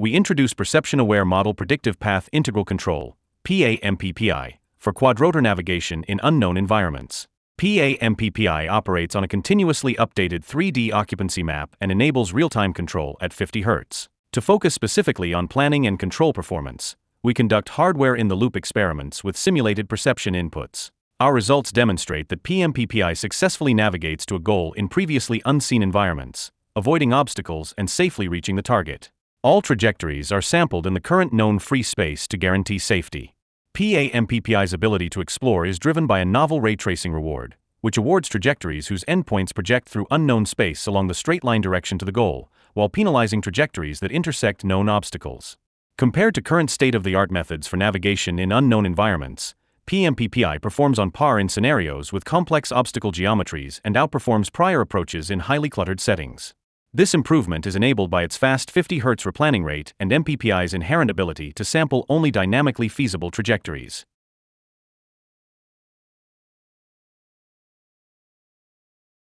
we introduce Perception-Aware Model Predictive Path Integral Control, PA-MPPI, for quadrotor navigation in unknown environments. PA-MPPI operates on a continuously updated 3D occupancy map and enables real-time control at 50 Hz. To focus specifically on planning and control performance, we conduct hardware-in-the-loop experiments with simulated perception inputs. Our results demonstrate that PA-MPPI successfully navigates to a goal in previously unseen environments, avoiding obstacles and safely reaching the target. All trajectories are sampled in the current known free space to guarantee safety. PA-MPPI's ability to explore is driven by a novel ray tracing reward, which awards trajectories whose endpoints project through unknown space along the straight-line direction to the goal, while penalizing trajectories that intersect known obstacles. Compared to current state-of-the-art methods for navigation in unknown environments, PA-MPPI performs on par in scenarios with complex obstacle geometries and outperforms prior approaches in highly cluttered settings. This improvement is enabled by its fast 50 Hz replanning rate and MPPI's inherent ability to sample only dynamically feasible trajectories.